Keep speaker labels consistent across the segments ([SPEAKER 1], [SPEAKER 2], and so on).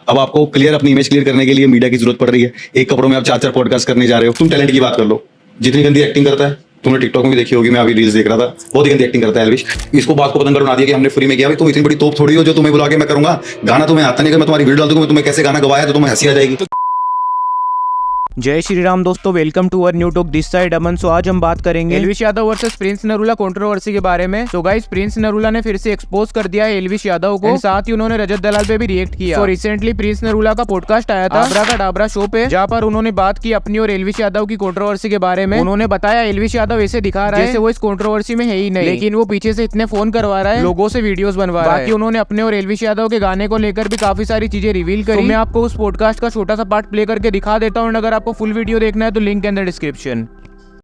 [SPEAKER 1] अब आपको क्लियर अपनी इमेज क्लियर करने के लिए मीडिया की जरूरत पड़ रही है। एक कपड़ों में आप 4-4 पॉडकास्ट करने जा रहे हो। तुम टैलेंट की बात कर लो, जितनी गंदी एक्टिंग करता है तुमने टिकटॉक में भी देखी होगी, मैं अभी रील्स देख रहा था, बहुत ही गंदी एक्टिंग करता है एल्विश। इसको बात को पतंग बना दिया कि हमने फ्री में किया। भाई तुम इतनी बड़ी तोप थोड़ी हो जो तुम्हें बुला के मैं करूंगा गाना, तुम्हें आता नहीं कि मैं तुम्हारी वीडियो डाल दूंगा, तुम्हें कैसे गाना गवाया तो तुम्हें हंसी आ जाएगी।
[SPEAKER 2] जय श्री राम दोस्तों, welcome to our new talk this side Aman. So आज हम बात करेंगे एल्विश यादव वर्सेस प्रिंस नरूला कंट्रोवर्सी के बारे में। सो गाइस, प्रिंस नरूला ने फिर से एक्सपोज कर दिया है एल्विश यादव को, साथ ही उन्होंने रजत दलाल पे भी रिएक्ट किया। सो रिसेंटली प्रिंस नरूला का पॉडकास्ट आया था आबरा का डाबरा शो पे, जहाँ पर उन्होंने बात की अपनी और एल्विश यादव की कंट्रोवर्सी के बारे में। उन्होंने बताया एल्विश यादव ऐसे दिखा रहा है जैसे वो इस कंट्रोवर्सी में है ही नहीं, लेकिन वो पीछे से इतने फोन करवा रहा है, लोगों से वीडियोस बनवा रहा है। बाकी उन्होंने अपने और एल्विश यादव के गाने को लेकर भी काफी सारी चीजें रिवील करी। मैं आपको उस पॉडकास्ट का छोटा सा पार्ट प्ले करके दिखा देता हूँ, अगर आपको फुल वीडियो देखना है तो लिंक अंदर डिस्क्रिप्शन।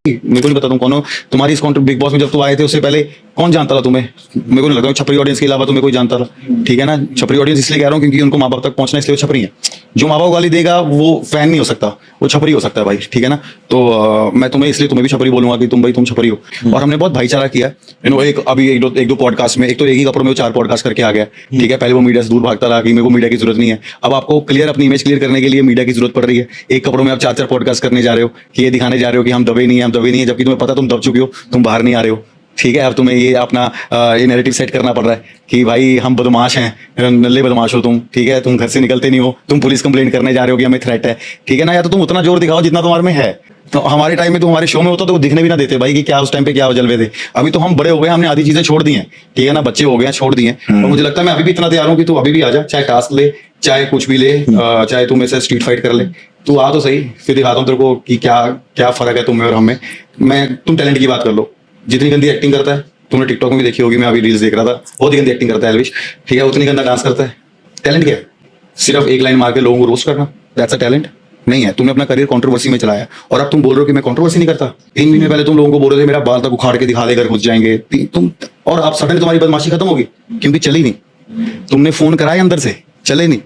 [SPEAKER 1] मेरे को नहीं पता तुम कौन हो। तुम्हारी इस बिग बॉस में जब तुम आए थे उससे पहले कौन जानता था तुम्हें? मेरे को नहीं लगता छपरी ऑडियंस के अलावा तुम्हें कोई जानता था, ठीक है ना। छपरी ऑडियंस इसलिए कह रहा हूँ क्योंकि उनको माँ बाप तक पहुंचना, इसलिए वो छपरी है। जो माँ बाप गाली देगा वो फैन नहीं हो सकता, वो छपरी हो सकता है भाई, ठीक है ना। तो मैं तुम्हें इसलिए तुम्हें भी छपरी बोलूंगा कि तुम छपरी हो। और हमने बहुत भाईचारा किया है। एक दो पॉडकास्ट में, एक तो एक ही कपड़ों में 4 पॉडकास्ट करके आ गया, ठीक है। पहले वो मीडिया से दूर भागता रहा कि मेरे को मीडिया की जरूरत नहीं है। अब आपको क्लियर अपनी इमेज क्लियर करने के लिए मीडिया की जरूरत पड़ रही है। एक कपड़ों में आप 4-4 पॉडकास्ट करने जा रहे हो कि ये दिखाने जा रहे हो कि हम दबे नहीं है, जबकि तुम्हें पता तुम दब चुके हो, तुम बाहर नहीं आ रहे हो, ठीक है। अब तुम्हें ये अपना ये नैरेटिव सेट करना पड़ रहा है कि भाई हम बदमाश हैं, नल्ले बदमाश हो तुम, ठीक है। तुम घर से निकलते नहीं हो, तुम पुलिस कंप्लेंट करने जा रहे हो कि हमें थ्रेट है, ठीक है ना। या तो तुम उतना जोर दिखाओ जितना तुम्हारे में है। तो हमारे टाइम में तो हमारे शो में होता तो दिखने भी ना देते भाई कि क्या उस टाइम पे क्या जलवे थे। अभी तो हम बड़े हो गए, हमने आधी चीजें छोड़ दी हैं, ठीक है ना। बच्चे हो गए हैं, छोड़ दिए। तो मुझे लगता है मैं अभी भी इतना तैयार हूँ कि तू अभी भी आ जा, चाहे टास्क ले, चाहे कुछ भी ले, चाहे तुम ऐसे स्ट्रीट फाइट कर ले, तू आ तो सही, फिर दिखाता हूँ तेरे को कि क्या क्या फर्क है तुम में और हमें। तुम टैलेंट की बात कर लो, जितनी गंदी एक्टिंग करता है तुमने टिकटॉक में भी देखी होगी, मैं अभी रील्स देख रहा था, बहुत ही गंदी एक्टिंग करता है एल्विश, ठीक है। उतनी गंदा डांस करता है। टैलेंट क्या है? सिर्फ एक लाइन मार के लोगों को रोस्ट करना, दैट्स अ टैलेंट नहीं है। तुमने अपना करियर कंट्रोवर्सी में चलाया और अब तुम बोल रहे हो कि मैं कंट्रोवर्सी नहीं करता। 3 महीने पहले तुम लोगों को बोल रहे थे मेरा बाल तक उखाड़ के दिखा दे, घर घुस जाएंगे तुम, और अब सडन तुम्हारी बदमाशी खत्म होगी क्योंकि चली नहीं। तुमने फोन कराए अंदर से, चले नहीं।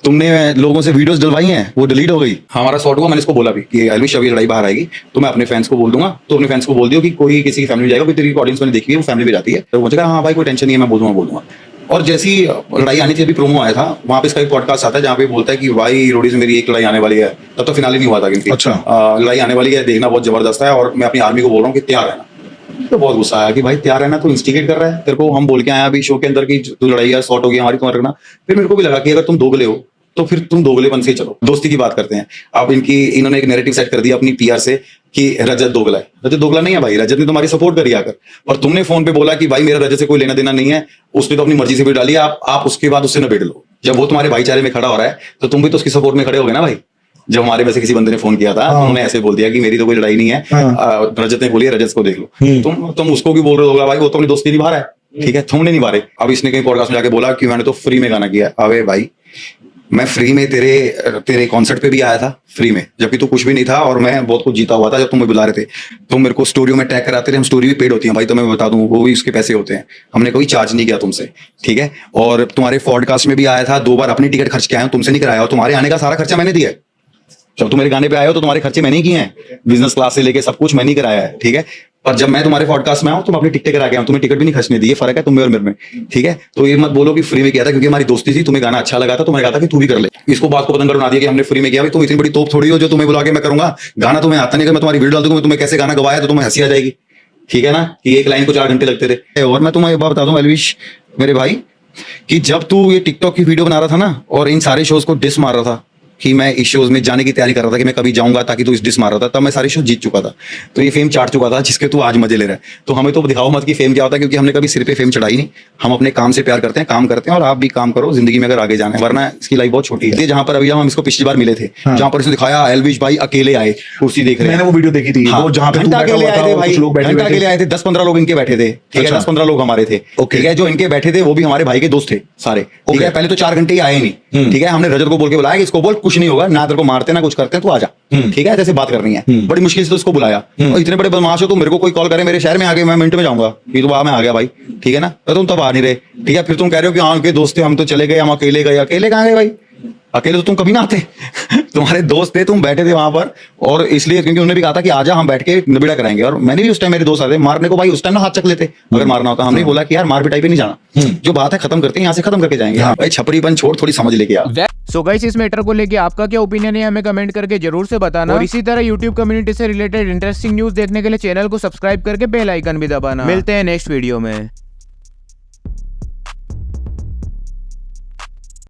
[SPEAKER 1] तुमने लोगों से वीडियोस डलवाई हैं, वो डिलीट हो गई। हमारा शॉर्ट हुआ, मैंने इसको बोला भी कि एल्विश अभी लड़ाई बाहर आएगी तो मैं अपने फैंस को बोल दूंगा, तो अपने फैंस को बोल दियो कि कोई किसी की फैमिली में जाएगा, तेरी ऑडियंस मैंने देखी है, वो फैमिली में जाती है। तो मुझे कहा हाँ भाई कोई टेंशन नहीं है, मैं बोल दूंगा। और जैसी लड़ाई आनी थी, अभी प्रोमो आया था, वहां पे इसका एक पॉडकास्ट आता है जहाँ पे बोलता है कि भाई रोडी से मेरी एक लड़ाई आने वाली है। तब तो फिनाले नहीं हुआ था क्योंकि अच्छा लड़ाई आने वाली है, देखना बहुत जबरदस्त है और मैं अपनी आर्मी को बोल रहा हूँ कि तैयार रहना। तो बहुत गुस्सा आया कि भाई तैयार रहना, तो इंस्टिगेट कर रहा है तेरे को। हम बोल के आया अभी शो के अंदर की तू लड़ाई है, शॉर्ट हो गया हमारी, तुम्हारा रखना। फिर मेरे को भी लगा कि अगर तुम दोगले हो तो फिर तुम दोगलेपन से चलो, दोस्ती की बात करते हैं। अब इन्होंने एक नैरेटिव सेट कर दिया अपनी पीआर से कि रजत दोगला है। रजत दोगला नहीं है भाई, रजत ने तुम्हारी सपोर्ट करी आकर, और तुमने फोन पे बोला कि भाई मेरा रजत से कोई लेना देना नहीं है। उसने तो अपनी मर्जी से भी डाली, आप उसके बाद उससे निबेड़ लो। जब वो तुम्हारे भाईचारे में खड़ा हो रहा है तो तुम भी तो उसकी सपोर्ट में खड़े हो गए ना भाई। जब हमारे वैसे किसी बंदे ने फोन किया था, उन्होंने ऐसे बोल दिया कि मेरी तो कोई लड़ाई नहीं है, रजत ने बोली रजत को देख लो। तुम उसको भी बोल रहे होगा भाई वो तो अपनी दोस्ती निभा रहा है, ठीक है, तुमने निभा रहे। अब इसने कहीं पॉडकास्ट में जाके बोला कि मैंने तो फ्री में गाना किया। अबे भाई मैं फ्री में तेरे कॉन्सर्ट पे भी आया था फ्री में, जबकि तू कुछ भी नहीं था और मैं बहुत कुछ जीता हुआ था। जब तुम मुझे बुला रहे थे तुम मेरे को स्टोरियों में टैग कराते थे, हम स्टोरी भी पेड होती है भाई, तो मैं बता दूं वो भी उसके पैसे होते हैं, हमने कोई चार्ज नहीं किया तुमसे, ठीक है। और तुम्हारे पॉडकास्ट में भी आया था, 2 बार अपनी टिकट खर्च के आया हूं, तुमसे नहीं कराया, और तुम्हारे आने का सारा खर्चा मैंने दिया है। जब तुम मेरे गाने पे आए हो तो तुम्हारे खर्चे मैंने ही किए हैं, बिजनेस क्लास से लेके सब कुछ मैंने ही कराया है, ठीक है। पर जब मैं तुम्हारे पॉडकास्ट में आऊं तुम अपनी टिकटें करा के आऊं, तुम्हें टिकट भी नहीं खर्चने दी, ये फर्क है तुम में और मेरे में, ठीक है। तो ये मत बोलो कि फ्री में किया था, क्योंकि हमारी दोस्ती थी, तुम्हें गाना अच्छा लगा था तो मैंने कहा था कि तू भी कर ले। इसको बात को पतंग बना दिया कि हमने फ्री में किया। भाई तुम इतनी बड़ी तोप थोड़ी हो जो तुम्हें बुला के मैं करूंगा गाना, तुम्हें आता नहीं कि मैं तुम्हारी वीडियो डाल दूंगा, तुम्हें कैसे गाना गवाया तो तुम्हें हंसी आ जाएगी, ठीक है ना। कि एक लाइन को 4 घंटे लगते थे। और मैं तुम्हें एक बात बता दूं एल्विश मेरे भाई, कि जब तू ये टिकटॉक की वीडियो बना रहा था ना और इन सारे शोज को डिस मार रहा था कि मैं इस शोज में जाने की तैयारी कर रहा था कि मैं कभी जाऊंगा ताकि तू इस डिस मार रहा था, तब मैं सारे शो जीत चुका था। तो ये फेम चाट चुका था जिसके तू आज मजे ले रहा है। तो हमें तो दिखाओ मत कि फेम क्या होता है, क्योंकि हमने कभी सिर पे फेम चढ़ाई नहीं। हम अपने काम से प्यार करते हैं, काम करते हैं, और आप भी काम करो जिंदगी में अगर आगे जाना है, वरना इसकी लाइफ बहुत छोटी है। जहां पर अभी हम इसको पिछली बार मिले थे, जहां पर इसने दिखाया एल्विश भाई अकेले आए, कुर्सी देख रहे हैं,
[SPEAKER 3] मैंने वो वीडियो देखी थी, वो जहां पे
[SPEAKER 1] घंटा अकेले आए थे भाई, घंटा अकेले आए थे, 10-15 लोग इनके बैठे थे, ठीक है, 10-15 लोग हमारे थे, ठीक है। जो इनके बैठे थे वो भी हमारे भाई के दोस्त थे सारे, ठीक है। पहले तो 4 घंटे ही आए नहीं, ठीक है। हमने रजत को बोल के बुलाया कि इसको बोल कुछ नहीं होगा ना, तेरे को मारते ना कुछ करते हैं, तू आजा, ठीक है, जैसे बात करनी है। बड़ी मुश्किल से तो उसको बुलाया, और इतने बड़े बदमाश हो, तो मेरे को कोई कॉल करे मेरे शहर में आगे, मैं मिनट में जाऊंगा, ये तो मैं आ गया भाई, ठीक है ना। तो तुम तब आ नहीं रहे, ठीक है। फिर तुम कह रहे हो कि हाँ के दोस्त थे, हम तो चले गए, हम अकेले गए। अकेले कहाँ गए भाई? अकेले तो तुम कभी ना आते तुम्हारे दोस्त थे, तुम बैठे थे वहां पर, और इसलिए क्योंकि उन्होंने भी कहा था कि आजा हम बैठ के निबेड़ा कराएंगे, और मैंने भी उस टाइम, मेरे दोस्त आते मारने को, भाई उस टाइम ना हाथ चक लेते अगर मारना होता। हमने बोला कि यार मार पिटाई पे नहीं जाना, जो बात है खत्म करते हैं, यहाँ से खत्म करके जाएंगे। भाई छपरीपन छोड़, थोड़ी समझ लेके आ।
[SPEAKER 2] सो गाइस, इस मैटर को लेके आपका क्या ओपिनियन है हमें कमेंट करके जरूर से बताना, और इसी तरह YouTube कम्युनिटी से रिलेटेड इंटरेस्टिंग न्यूज देखने के लिए चैनल को सब्सक्राइब करके बेल आइकन भी दबाना। मिलते हैं नेक्स्ट वीडियो में।